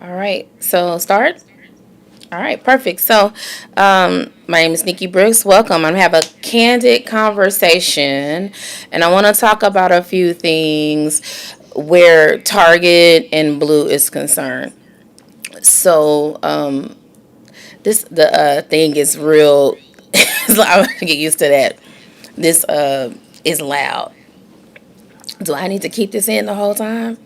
All right, so start. All right, perfect. So, my name is Nikki Brooks. Welcome. I'm gonna have a candid conversation, and I want to talk about a few things where Target and Blue is concerned. So, this the thing is real. So I'm gonna get used to that. This is loud. Do I need to keep this in the whole time?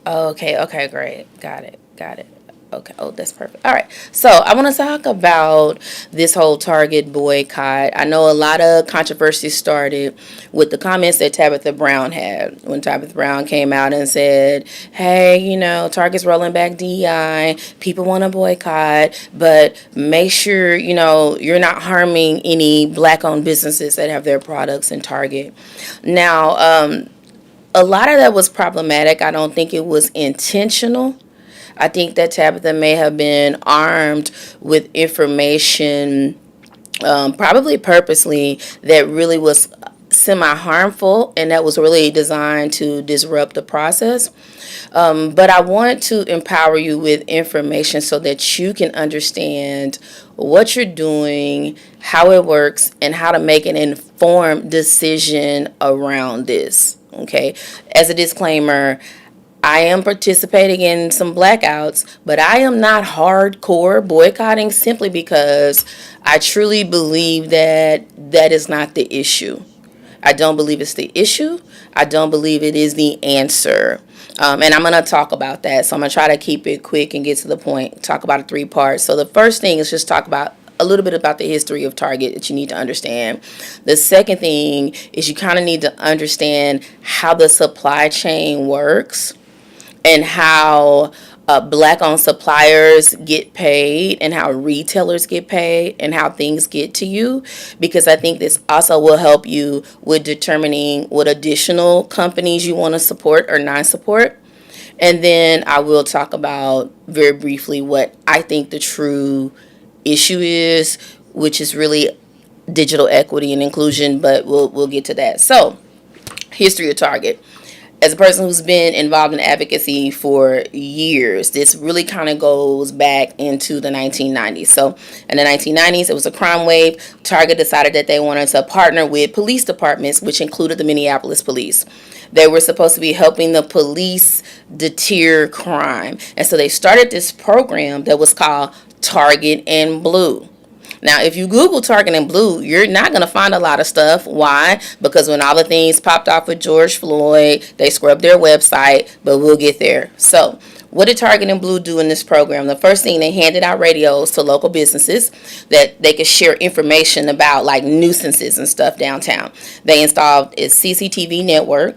Okay, okay, great. Got it. Got it. Okay. Oh, that's perfect. All right. So I want to talk about this whole Target boycott. I know a lot of controversy started with the comments that Tabitha Brown had when Tabitha Brown came out and said, hey, Target's rolling back DEI. People want to boycott, but make sure, you're not harming any black owned businesses that have their products in Target. Now, a lot of that was problematic. I don't think it was intentional. I think that Tabitha may have been armed with information, probably purposely, that really was semi harmful and that was really designed to disrupt the process. But I want to empower you with information so that you can understand what you're doing, how it works, and how to make an informed decision around this. Okay. As a disclaimer, I am participating in some blackouts, but I am not hardcore boycotting simply because I truly believe that that is not the issue. I don't believe it's the issue. I don't believe it is the answer. And I'm going to talk about that. So I'm going to try to keep it quick and get to the point, talk about it three parts. So the first thing is just talk about a little bit about the history of Target that you need to understand. The second thing is you kind of need to understand how the supply chain works and how black owned suppliers get paid and how retailers get paid and how things get to you, because I think this also will help you with determining what additional companies you want to support or not support. And then I will talk about very briefly what I think the true issue is, which is really digital equity and inclusion, but we'll get to that. So, history of Target. As a person who's been involved in advocacy for years, this really kind of goes back into the 1990s. So in the 1990s, it was a crime wave. Target decided that they wanted to partner with police departments, which included the Minneapolis police. They were supposed to be helping the police deter crime. And so they started this program that was called Target and Blue. Now, if you Google Target and Blue, you're not going to find a lot of stuff. Why? Because when all the things popped off with George Floyd, they scrubbed their website, but we'll get there. So, what did Target and Blue do in this program? The first thing, they handed out radios to local businesses that they could share information about, like nuisances and stuff downtown. They installed a CCTV network.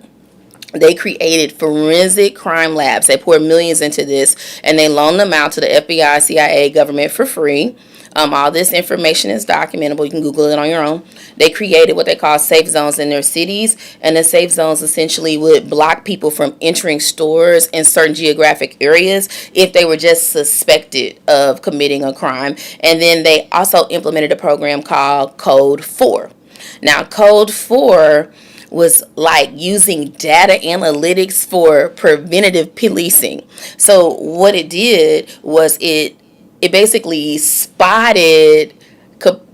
They created forensic crime labs. They poured millions into this, and they loaned them out to the FBI, CIA, government for free. All this information is documentable. You can Google it on your own. They created what they call safe zones in their cities, and the safe zones essentially would block people from entering stores in certain geographic areas if they were just suspected of committing a crime. And then they also implemented a program called Code 4. Now, Code 4 was like using data analytics for preventative policing. So what it did was it basically spotted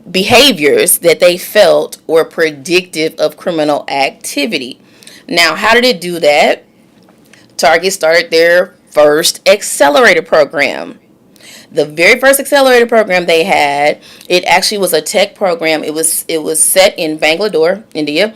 behaviors that they felt were predictive of criminal activity. Now, how did it do that? Target started their first accelerator program. The very first accelerator program they had, it actually was a tech program. It was set in Bangalore, India.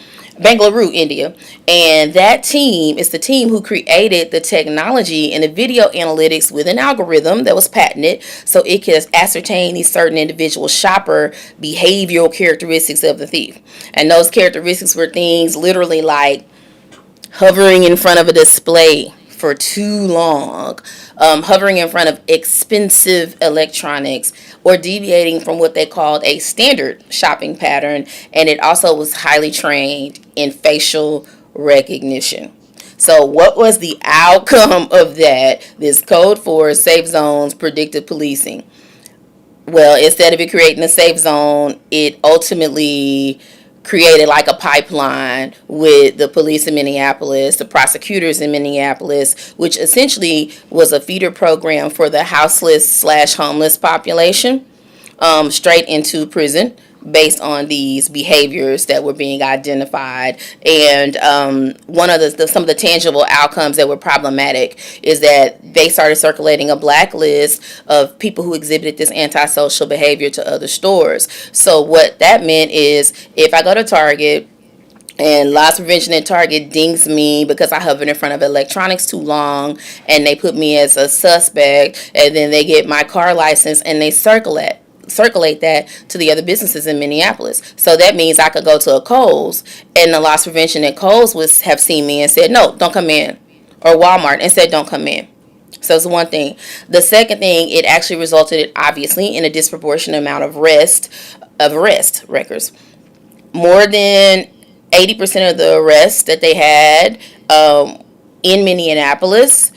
And that team is the team who created the technology and the video analytics with an algorithm that was patented so it could ascertain these certain individual shopper behavioral characteristics of the thief. And those characteristics were things literally like hovering in front of a display for too long, hovering in front of expensive electronics, or deviating from what they called a standard shopping pattern. And it also was highly trained in facial recognition. So what was the outcome of that? This Code 4 safe zones predictive policing. Well, instead of it creating a safe zone, it ultimately created like a pipeline with the police in Minneapolis, the prosecutors in Minneapolis, which essentially was a feeder program for the houseless slash homeless population, straight into prison based on these behaviors that were being identified. And one of some of the tangible outcomes that were problematic is that they started circulating a blacklist of people who exhibited this antisocial behavior to other stores. So what that meant is, if I go to Target and loss prevention at Target dings me because I hovered in front of electronics too long, and they put me as a suspect, and then they get my car license and they circulate that to the other businesses in Minneapolis. So that means I could go to a Kohl's, and the loss prevention at Kohl's would have seen me and said, no, don't come in. Or Walmart and said, don't come in. So it's one thing. The second thing, it actually resulted, obviously, in a disproportionate amount of arrest records. More than 80% of the arrests that they had in Minneapolis,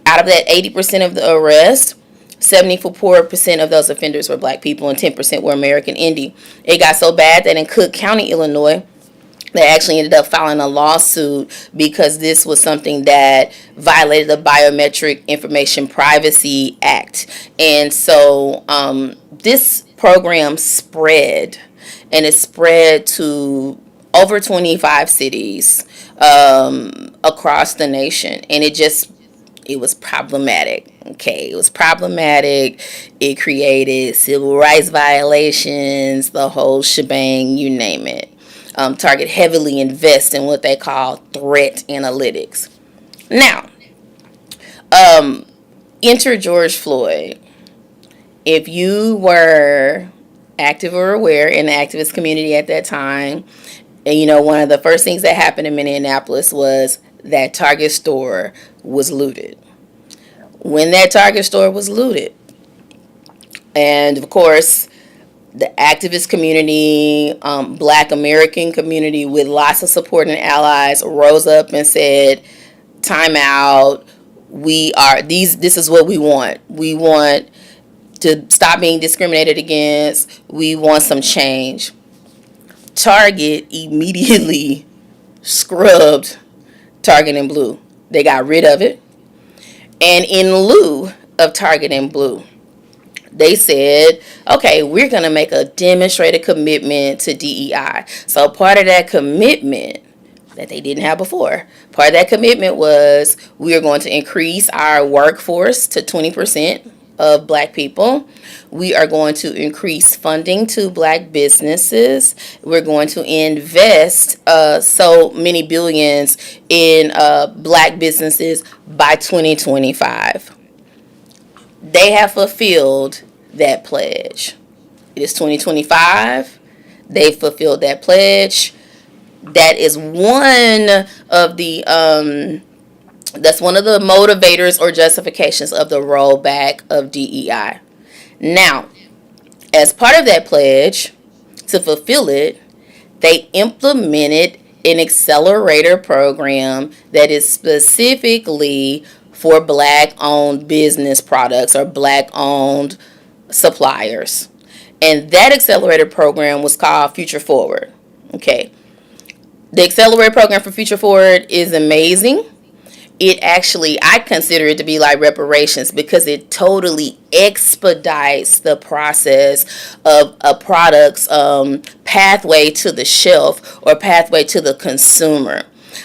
out of that 80% of the arrests, 74% of those offenders were black people and 10% were American Indian. It got so bad that in Cook County, Illinois, they actually ended up filing a lawsuit because this was something that violated the Biometric Information Privacy Act. And so this program spread, and it spread to over 25 cities across the nation. And it was problematic. Okay, it was problematic. It created civil rights violations, the whole shebang, you name it. Target heavily invests in what they call threat analytics. Now, enter George Floyd. If you were active or aware in the activist community at that time, and one of the first things that happened in Minneapolis was that Target store was looted. When that Target store was looted, and of course, the activist community, Black American community with lots of support and allies rose up and said, time out, this is what we want. We want to stop being discriminated against. We want some change. Target immediately scrubbed Target in blue. They got rid of it. And in lieu of Target in blue, they said, okay, we're going to make a demonstrated commitment to DEI. So part of that commitment that they didn't have before, part of that commitment was, we are going to increase our workforce to 20% of black people. We are going to increase funding to black businesses. We're going to invest so many billions in black businesses by 2025. They have fulfilled that pledge. It is 2025. They fulfilled that pledge. That is one of the that's one of the motivators or justifications of the rollback of DEI. Now, as part of that pledge, to fulfill it, they implemented an accelerator program that is specifically for black-owned business products or black-owned suppliers. And that accelerator program was called Future Forward. Okay. The accelerator program for Future Forward is amazing. It actually, I consider it to be like reparations, because it totally expedites the process of a product's pathway to the shelf or pathway to the consumer.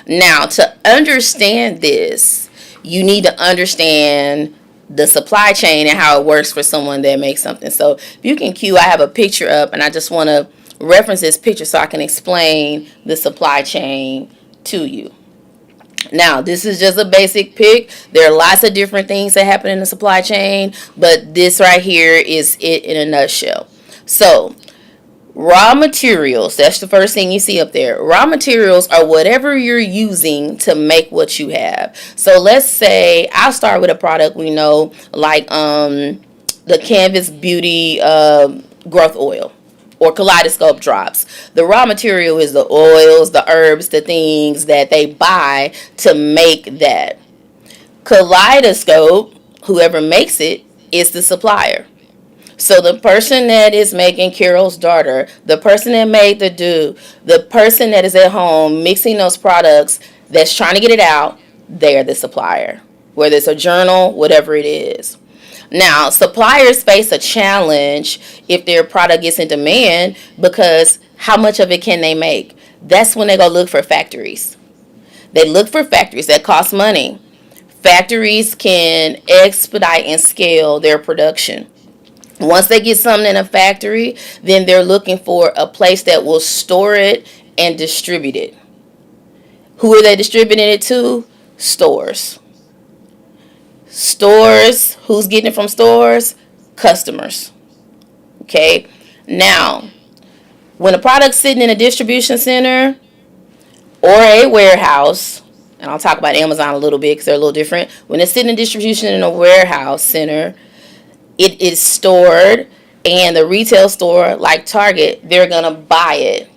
Now, to understand this, you need to understand the supply chain and how it works for someone that makes something. So if you can cue, I have a picture up, and I just want to reference this picture so I can explain the supply chain to you. Now, this is just a basic pic. There are lots of different things that happen in the supply chain, but this right here is it in a nutshell. So, raw materials, that's the first thing you see up there. Raw materials are whatever you're using to make what you have. So, let's say, I'll start with a product we know, like the Canvas Beauty Growth Oil, or Kaleidoscope drops. The raw material is the oils, the herbs, the things that they buy to make that. Kaleidoscope, whoever makes it, is the supplier. So the person that is making Carol's daughter, the person that made the do, the person that is at home mixing those products that's trying to get it out, they're the supplier. Whether it's a journal, whatever it is. Now, suppliers face a challenge if their product gets in demand because how much of it can they make? That's when they go look for factories. They look for factories that cost money. Factories can expedite and scale their production. Once they get something in a factory, then they're looking for a place that will store it and distribute it. Who are they distributing it to? Stores. Stores. Who's getting it from stores? Customers. Okay. Now, when a product's sitting in a distribution center or a warehouse, and I'll talk about Amazon a little bit because they're a little different. When it's sitting in distribution in a warehouse center, it is stored, and the retail store like Target, they're going to buy it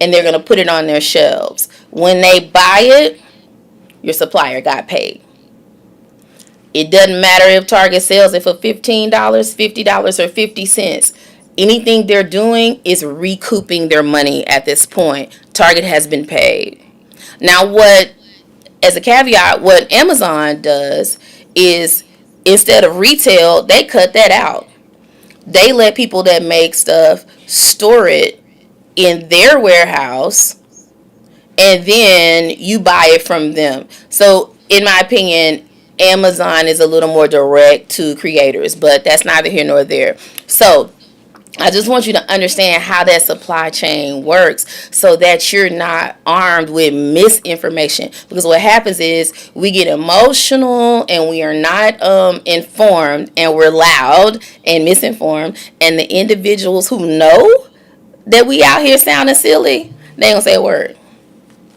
and they're going to put it on their shelves. When they buy it, your supplier got paid. It doesn't matter if Target sells it for $15, $50, or 50 cents. Anything they're doing is recouping their money at this point. Target has been paid. Now, as a caveat, what Amazon does is instead of retail, they cut that out. They let people that make stuff store it in their warehouse, and then you buy it from them. So, in my opinion, Amazon is a little more direct to creators, but that's neither here nor there. So, I just want you to understand how that supply chain works so that you're not armed with misinformation. Because what happens is we get emotional and we are not informed, and we're loud and misinformed. And the individuals who know that we out here sounding silly, they ain't gonna say a word.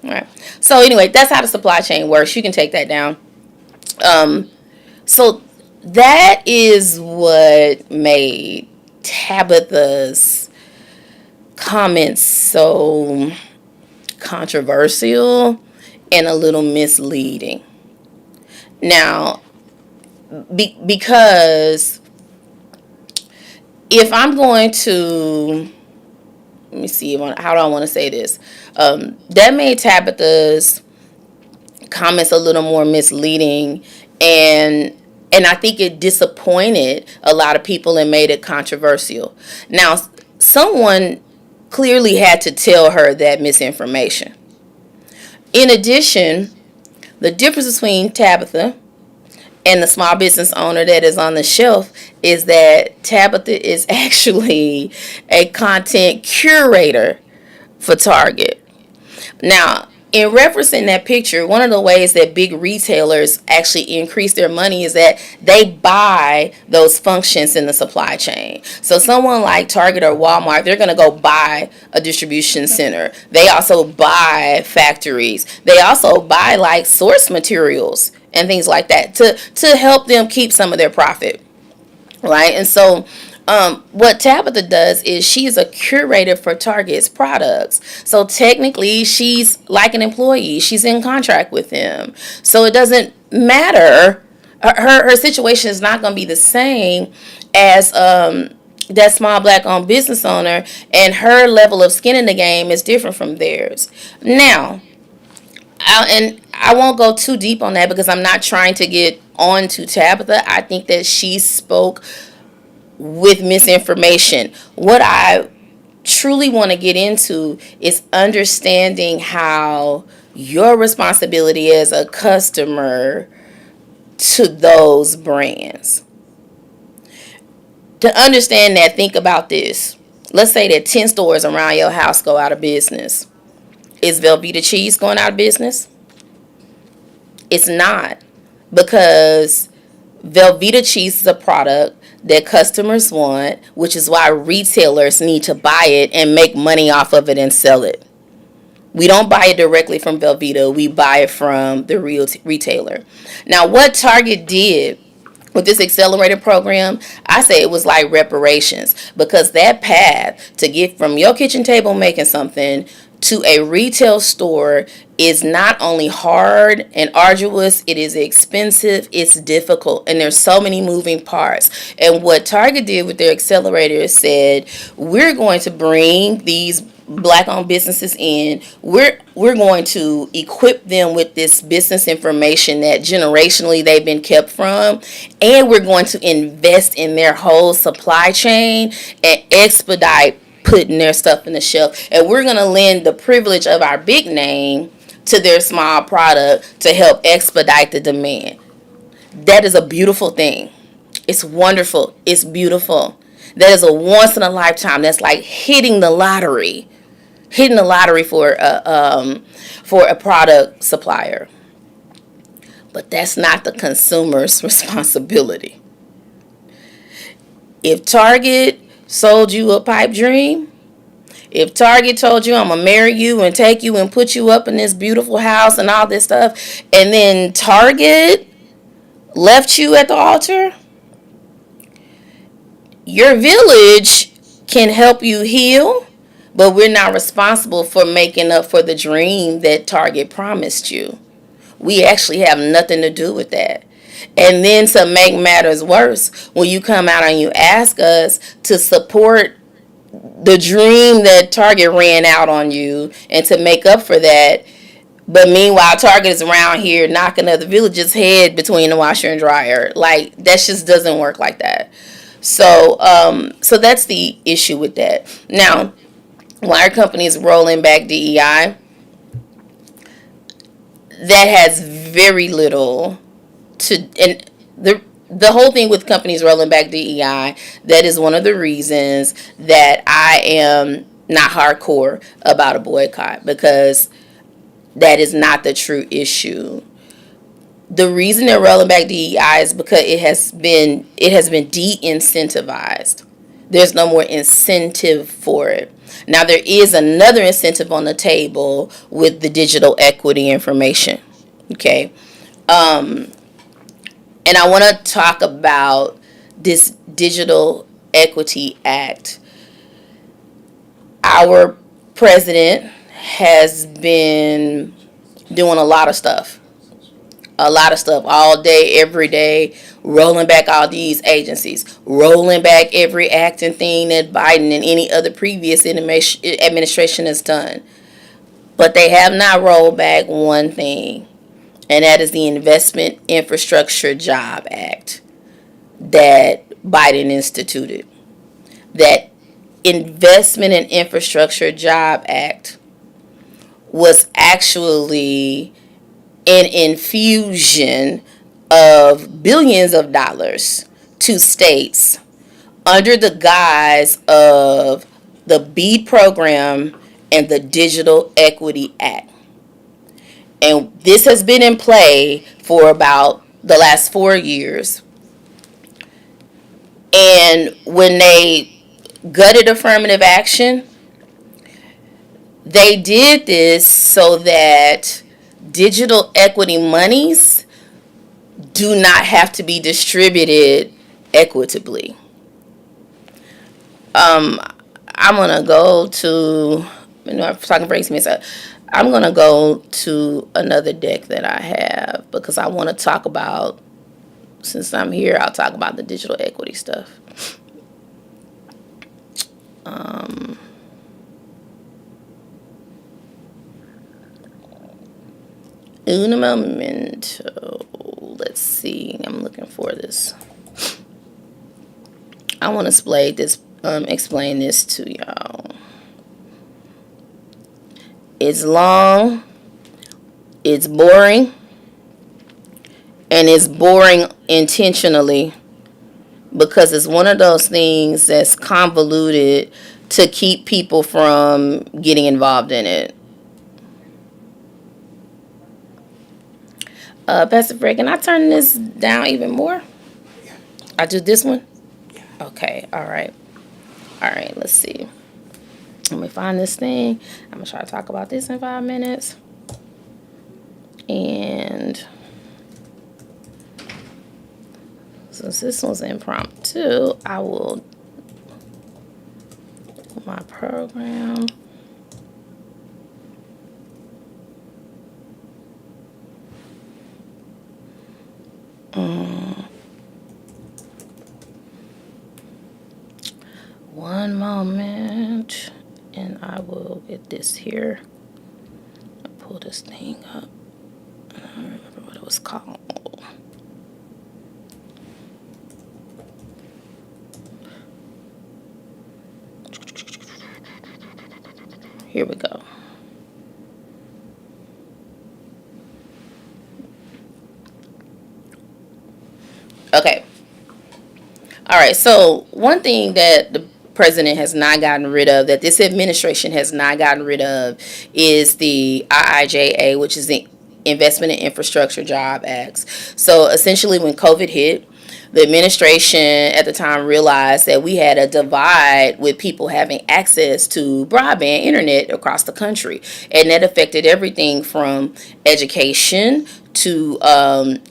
All right. So anyway, that's how the supply chain works. You can take that down. So that is what made Tabitha's comments so controversial and a little misleading. Now, because if I'm going to, let me see, how do I want to say this? That made Tabitha's comments a little more misleading, and I think it disappointed a lot of people and made it controversial. Now, someone clearly had to tell her that misinformation. In addition, the difference between Tabitha and the small business owner that is on the shelf is that Tabitha is actually a content curator for Target. Now, in referencing that picture, one of the ways that big retailers actually increase their money is that they buy those functions in the supply chain. So someone like Target or Walmart, they're going to go buy a distribution center. They also buy factories. They also buy like source materials and things like that to help them keep some of their profit. Right? And so what Tabitha does is she's a curator for Target's products. So technically, she's like an employee. She's in contract with them. So it doesn't matter. Her situation is not going to be the same as that small black-owned business owner, and her level of skin in the game is different from theirs. Now, I won't go too deep on that because I'm not trying to get on to Tabitha. I think that she spoke with misinformation. What I truly want to get into is understanding how your responsibility as a customer to those brands. To understand that, think about this. Let's say that 10 stores around your house go out of business. Is Velveeta cheese going out of business? It's not, because Velveeta cheese is a product that customers want, which is why retailers need to buy it and make money off of it and sell it. We don't buy it directly from Velveeta. We buy it from the real retailer. Now, what Target did with this accelerator program, I say it was like reparations, because that path to get from your kitchen table making something to a retail store is not only hard and arduous, it is expensive, it's difficult, and there's so many moving parts. And what Target did with their accelerator is said, we're going to bring these black owned businesses in. We're going to equip them with this business information that generationally they've been kept from, and we're going to invest in their whole supply chain and expedite putting their stuff in the shelf. And we're going to lend the privilege of our big name to their small product to help expedite the demand. That is a beautiful thing. It's wonderful. It's beautiful. That is a once in a lifetime. That's like hitting the lottery. Hitting the lottery for a product supplier. But that's not the consumer's responsibility. If Target sold you a pipe dream, if Target told you, I'm going to marry you and take you and put you up in this beautiful house and all this stuff, and then Target left you at the altar, your village can help you heal, but we're not responsible for making up for the dream that Target promised you. We actually have nothing to do with that. And then to make matters worse, when you come out and you ask us to support the dream that Target ran out on you and to make up for that, but meanwhile Target is around here knocking other villages' head between the washer and dryer. Like, that just doesn't work like that. So that's the issue with that. Now, why are companies rolling back DEI? That has very little to, and the whole thing with companies rolling back DEI, that is one of the reasons that I am not hardcore about a boycott, because that is not the true issue. The reason they're rolling back DEI is because it has been de-incentivized. There's no more incentive for it. Now, there is another incentive on the table with the digital equity information. Okay. And I want to talk about this Digital Equity Act. Our president has been doing a lot of stuff all day, every day, rolling back all these agencies, rolling back every act and thing that Biden and any other previous administration has done. But they have not rolled back one thing, and that is the Investment Infrastructure Job Act that Biden instituted. That Investment and Infrastructure Job Act was actually an infusion of billions of dollars to states under the guise of the BEAD program and the Digital Equity Act. And this has been in play for about the last 4 years. And when they gutted affirmative action, they did this so that digital equity monies do not have to be distributed equitably. I'm gonna go to, I'm talking breaks me. So I'm gonna go to another deck that I have, because I want to talk about, since I'm here, I'll talk about the digital equity stuff. Un momento. Let's see. I'm looking for this. I want to explain this to y'all. It's long. It's boring. And it's boring intentionally, because it's one of those things that's convoluted to keep people from getting involved in it. Pastor Fred, can I turn this down even more? Yeah. I do this one? Yeah. Okay, all right. All right, let's see. Let me find this thing. I'm going to try to talk about this in 5 minutes. And since this one's impromptu, I will my program. One moment, and I will get this here. I'll pull this thing up. I don't remember what it was called. Here we go. Okay. All right. So one thing that the president has not gotten rid of, that this administration has not gotten rid of, is the IIJA, which is the Investment in Infrastructure Job Acts. So essentially, when COVID hit, the administration at the time realized that we had a divide with people having access to broadband internet across the country. And that affected everything from education to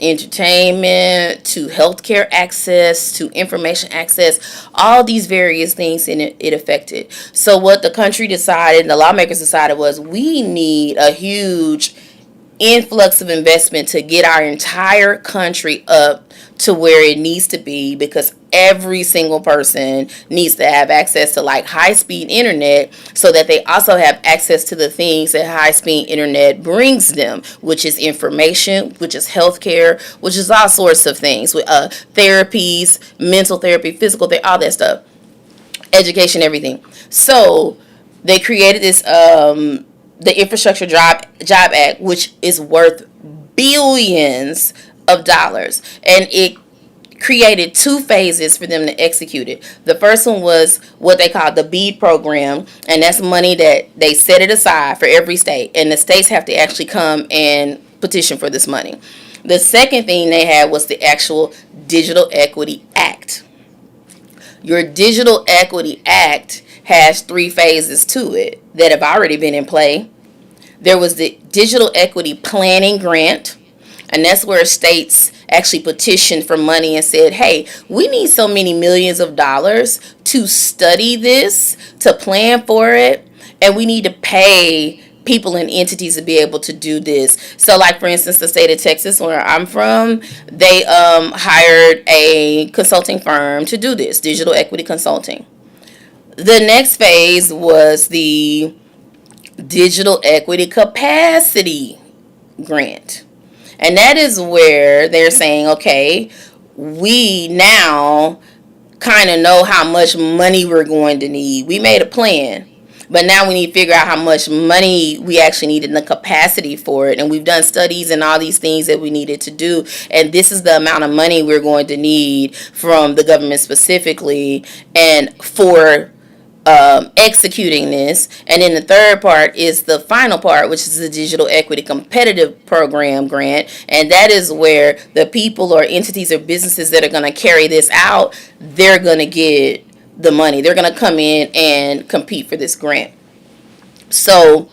entertainment to healthcare access to information access, all these various things in it affected. So what the country decided and the lawmakers decided was we need a huge influx of investment to get our entire country up to where it needs to be, because every single person needs to have access to like high speed internet, so that they also have access to the things that high speed internet brings them, which is information, which is healthcare, which is all sorts of things with therapies, mental therapy, physical therapy, all that stuff, education, everything. So they created this the Infrastructure Job Act, which is worth billions of dollars, and it created two phases for them to execute it. The first one was what they call the BEAD program, and that's money that they set it aside for every state, and the states have to actually come and petition for this money. The second thing they had was the actual Digital Equity Act. Your Digital Equity Act has three phases to it that have already been in play. There was the Digital Equity Planning Grant, and that's where states actually petitioned for money and said, hey, we need so many millions of dollars to study this, to plan for it, and we need to pay people and entities to be able to do this. So like, for instance, the state of Texas, where I'm from, they hired a consulting firm to do this, digital equity consulting. The next phase was the Digital Equity Capacity Grant. And that is where they're saying, okay, we now kind of know how much money we're going to need. We made a plan, but now we need to figure out how much money we actually need and the capacity for it. And we've done studies and all these things that we needed to do. And this is the amount of money we're going to need from the government specifically and for executing this. And then the third part is the final part, which is the Digital Equity Competitive Program Grant, and that is where the people or entities or businesses that are going to carry this out, they're going to get the money. They're going to come in and compete for this grant. So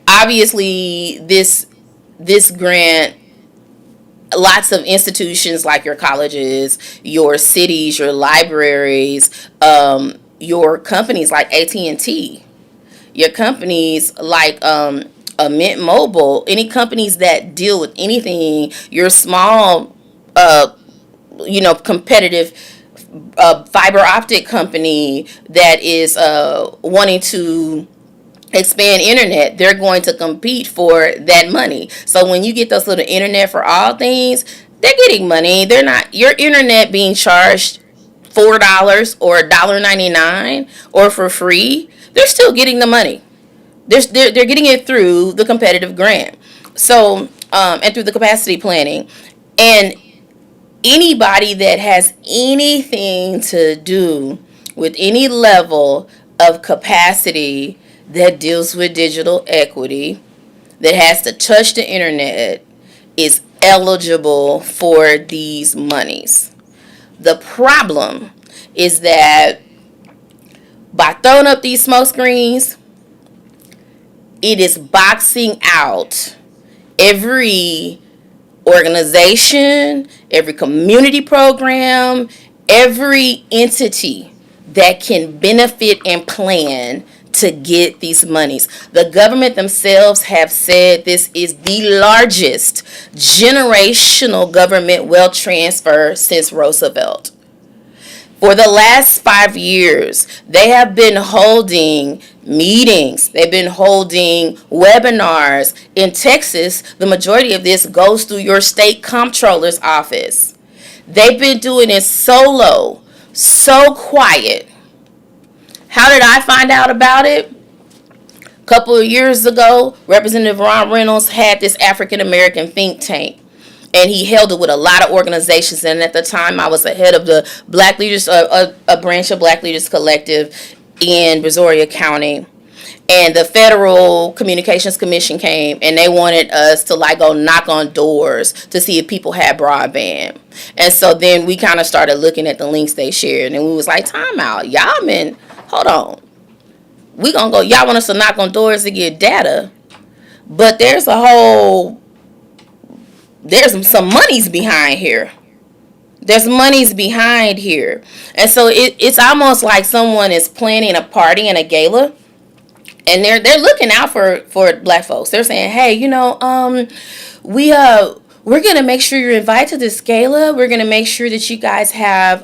obviously this grant, lots of institutions like your colleges, your cities, your libraries, your companies like AT&T, your companies like Mint Mobile, any companies that deal with anything, your small, competitive fiber optic company that is wanting to expand internet, they're going to compete for that money. So when you get those little internet for all things, they're getting money. They're not, your internet being charged $4 or $1.99 or for free, they're still getting the money. They're getting it through the competitive grant. So, and through the capacity planning. And anybody that has anything to do with any level of capacity that deals with digital equity, that has to touch the internet, is eligible for these monies. The problem is that by throwing up these smoke screens, it is boxing out every organization, every community program, every entity that can benefit and plan to get these monies. The government themselves have said this is the largest generational government wealth transfer since Roosevelt. For the last 5 years, they have been holding meetings, they've been holding webinars. In Texas, the majority of this goes through your state comptroller's office. They've been doing it solo, so quiet. How did I find out about it? A couple of years ago, Representative Ron Reynolds had this African American think tank, and he held it with a lot of organizations. And at the time, I was the head of the Black Leaders, a branch of Black Leaders Collective in Brazoria County. And the Federal Communications Commission came, and they wanted us to like go knock on doors to see if people had broadband. And so then we kind of started looking at the links they shared, and we was like, time out, y'all men, hold on. We gonna go, y'all want us to knock on doors to get data, but there's some monies behind here. There's monies behind here. And so it's almost like someone is planning a party and a gala, and they're looking out for black folks. They're saying, hey, we're gonna make sure you're invited to this gala. We're gonna make sure that you guys have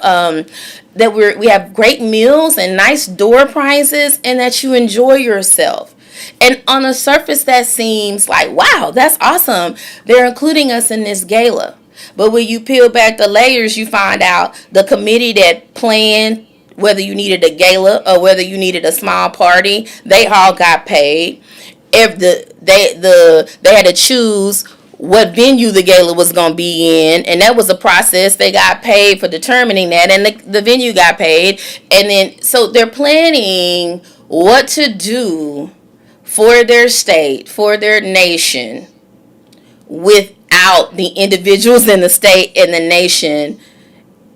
that we have great meals and nice door prizes, and that you enjoy yourself. And on the surface, that seems like, wow, that's awesome. They're including us in this gala. But when you peel back the layers, you find out the committee that planned whether you needed a gala or whether you needed a small party, they all got paid. If they had to choose what venue the gala was going to be in, and that was a process. They got paid for determining that, and the venue got paid. And then so they're planning what to do for their state, for their nation, without the individuals in the state and the nation,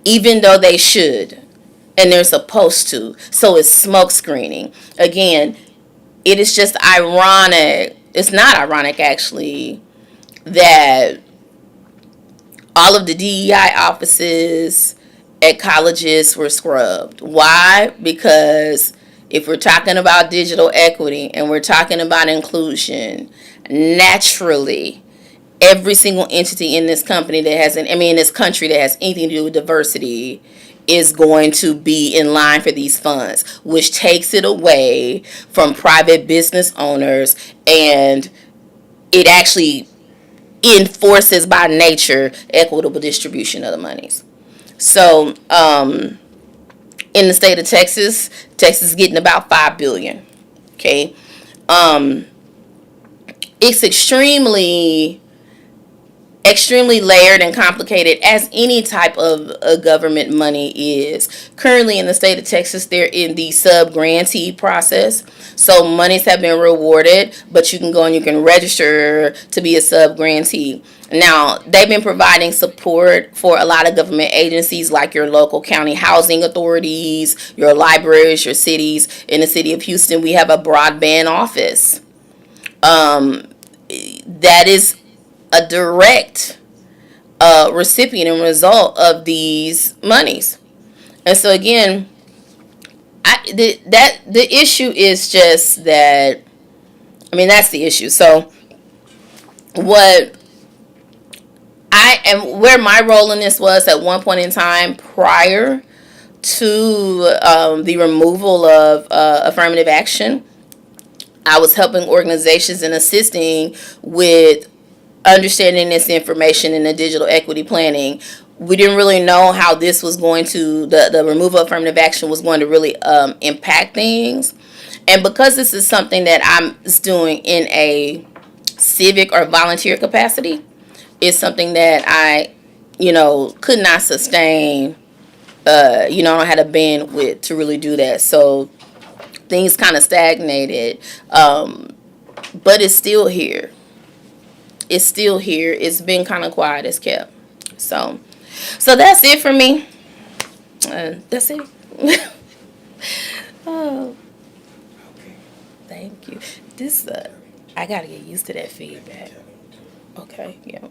even though they should and they're supposed to. So it's smoke screening. Again, it is just ironic. It's not ironic, actually, that all of the DEI offices at colleges were scrubbed. Why? Because if we're talking about digital equity and we're talking about inclusion, naturally, every single entity in this company that has in this country that has anything to do with diversity is going to be in line for these funds, which takes it away from private business owners, and it actually enforces by nature equitable distribution of the monies. So in the state of Texas is getting about $5 billion. Okay. It's extremely layered and complicated, as any type of government money is. Currently in the state of Texas, they're in the sub-grantee process. So monies have been rewarded, but you can go and you can register to be a sub-grantee. Now, they've been providing support for a lot of government agencies like your local county housing authorities, your libraries, your cities. In the city of Houston, we have a broadband office. That is a direct recipient and result of these monies. And so again, the issue is just that, that's the issue. So where my role in this was at one point in time prior to the removal of affirmative action, I was helping organizations and assisting with understanding this information in the digital equity planning. We didn't really know how this was going to, the removal of affirmative action was going to really impact things. And because this is something that I'm doing in a civic or volunteer capacity, it's something that I, could not sustain. I don't have the bandwidth to really do that. So things kind of stagnated. But it's still here. It's still here. It's been kind of quiet as kept. So that's it for me. That's it. Oh, thank you. I gotta get used to that feedback. Okay, yeah.